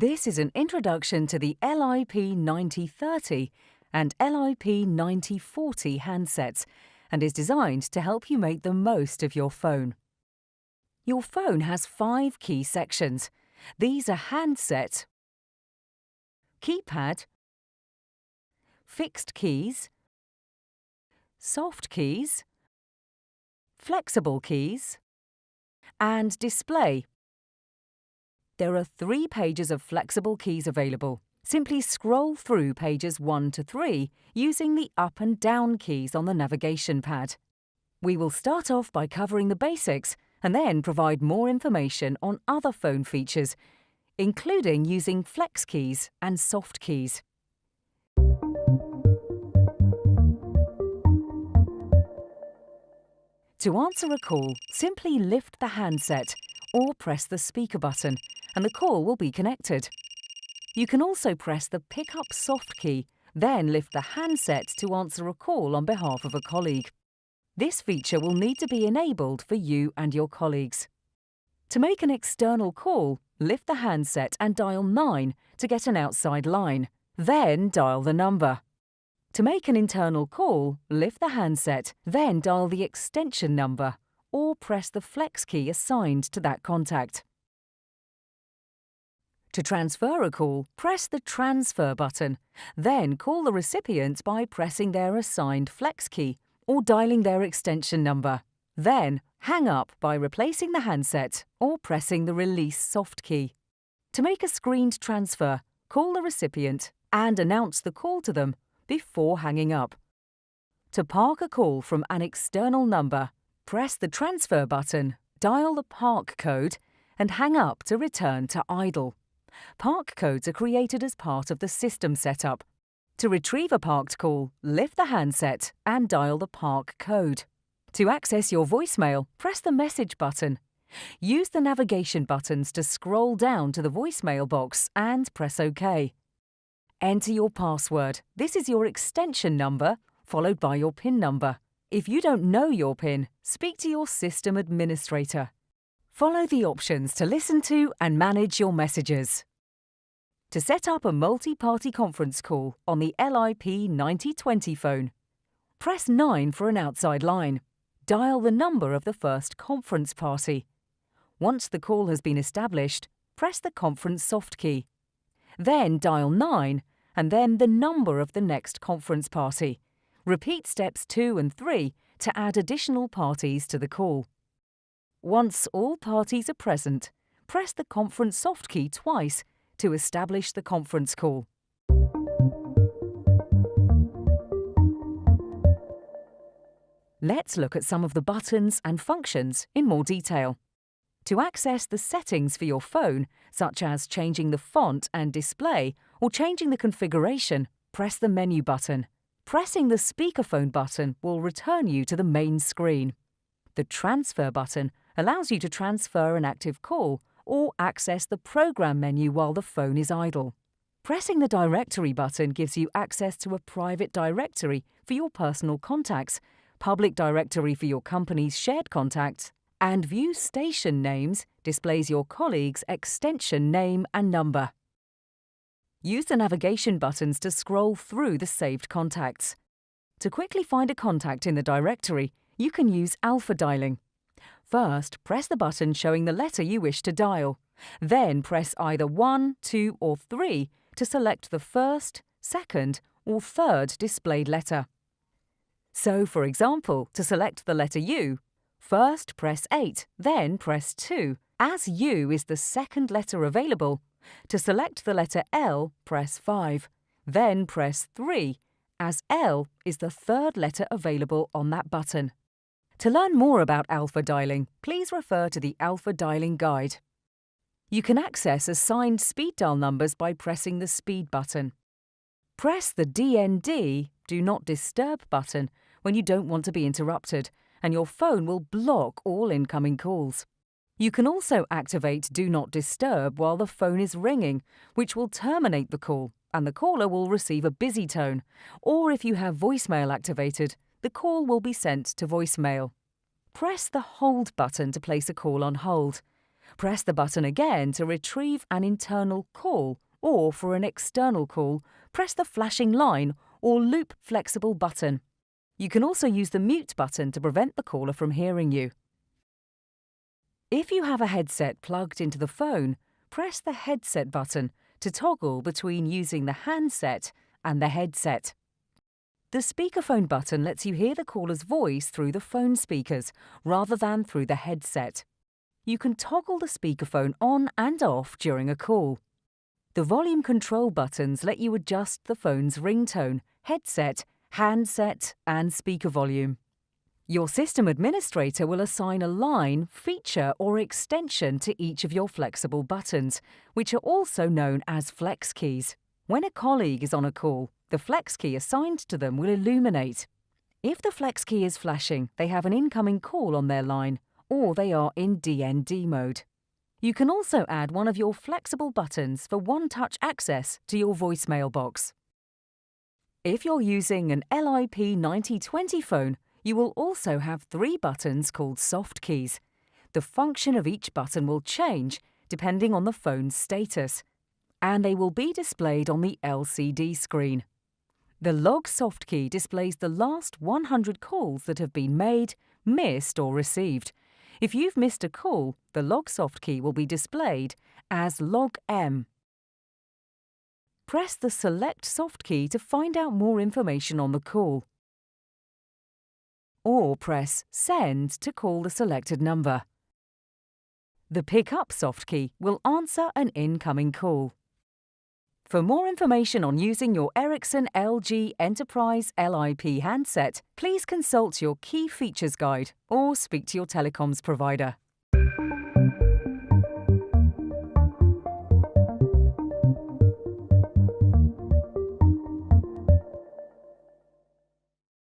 This is an introduction to the LIP9030 and LIP9040 handsets and is designed to help you make the most of your phone. Your phone has 5 key sections. These are handset, keypad, fixed keys, soft keys, flexible keys, and display. There are 3 pages of flexible keys available. Simply scroll through pages 1 to 3 using the up and down keys on the navigation pad. We will start off by covering the basics and then provide more information on other phone features, including using flex keys and soft keys. To answer a call, simply lift the handset or press the speaker button and the call will be connected. You can also press the Pick Up soft key, then lift the handset to answer a call on behalf of a colleague. This feature will need to be enabled for you and your colleagues. To make an external call, lift the handset and dial 9 to get an outside line, then dial the number. To make an internal call, lift the handset, then dial the extension number or press the flex key assigned to that contact. To transfer a call, press the Transfer button, then call the recipient by pressing their assigned flex key or dialing their extension number. Then, hang up by replacing the handset or pressing the Release soft key. To make a screened transfer, call the recipient and announce the call to them before hanging up. To park a call from an external number, press the Transfer button, dial the park code, and hang up to return to idle. Park codes are created as part of the system setup. To retrieve a parked call, lift the handset and dial the park code. To access your voicemail, press the Message button. Use the navigation buttons to scroll down to the voicemail box and press OK. Enter your password. This is your extension number, followed by your PIN number. If you don't know your PIN, speak to your system administrator. Follow the options to listen to and manage your messages. To set up a multi-party conference call on the LIP9020 phone, press 9 for an outside line. Dial the number of the first conference party. Once the call has been established, press the conference soft key. Then dial 9 and then the number of the next conference party. Repeat steps 2 and 3 to add additional parties to the call. Once all parties are present, press the conference soft key twice to establish the conference call. Let's look at some of the buttons and functions in more detail. To access the settings for your phone, such as changing the font and display or changing the configuration, press the menu button. Pressing the speakerphone button will return you to the main screen. The Transfer button allows you to transfer an active call or access the program menu while the phone is idle. Pressing the Directory button gives you access to a private directory for your personal contacts, public directory for your company's shared contacts, and View Station Names displays your colleague's extension name and number. Use the navigation buttons to scroll through the saved contacts. To quickly find a contact in the directory, you can use alpha dialing. First, press the button showing the letter you wish to dial. Then press either 1, 2, or 3 to select the first, second, or third displayed letter. So, for example, to select the letter U, first press 8, then press 2, as U is the second letter available. To select the letter L, press 5, then press 3, as L is the third letter available on that button. To learn more about alpha dialing, please refer to the Alpha Dialing Guide. You can access assigned speed dial numbers by pressing the Speed button. Press the DND, Do Not Disturb button when you don't want to be interrupted, and your phone will block all incoming calls. You can also activate Do Not Disturb while the phone is ringing, which will terminate the call, and the caller will receive a busy tone, or if you have voicemail activated, the call will be sent to voicemail. Press the Hold button to place a call on hold. Press the button again to retrieve an internal call, or for an external call, press the flashing line or loop flexible button. You can also use the mute button to prevent the caller from hearing you. If you have a headset plugged into the phone, press the headset button to toggle between using the handset and the headset. The speakerphone button lets you hear the caller's voice through the phone speakers rather than through the headset. You can toggle the speakerphone on and off during a call. The volume control buttons let you adjust the phone's ringtone, headset, handset, and speaker volume. Your system administrator will assign a line, feature, or extension to each of your flexible buttons, which are also known as flex keys. When a colleague is on a call, the flex key assigned to them will illuminate. If the flex key is flashing, they have an incoming call on their line, or they are in DND mode. You can also add one of your flexible buttons for one-touch access to your voicemail box. If you're using an LIP 9020 phone, you will also have 3 buttons called soft keys. The function of each button will change depending on the phone's status, and they will be displayed on the LCD screen. The log soft key displays the last 100 calls that have been made, missed, or received. If you've missed a call, the log soft key will be displayed as log M. Press the Select soft key to find out more information on the call, or press Send to call the selected number. The Pick Up soft key will answer an incoming call. For more information on using your Ericsson-LG Enterprise-LIP handset, please consult your Key Features Guide or speak to your telecoms provider.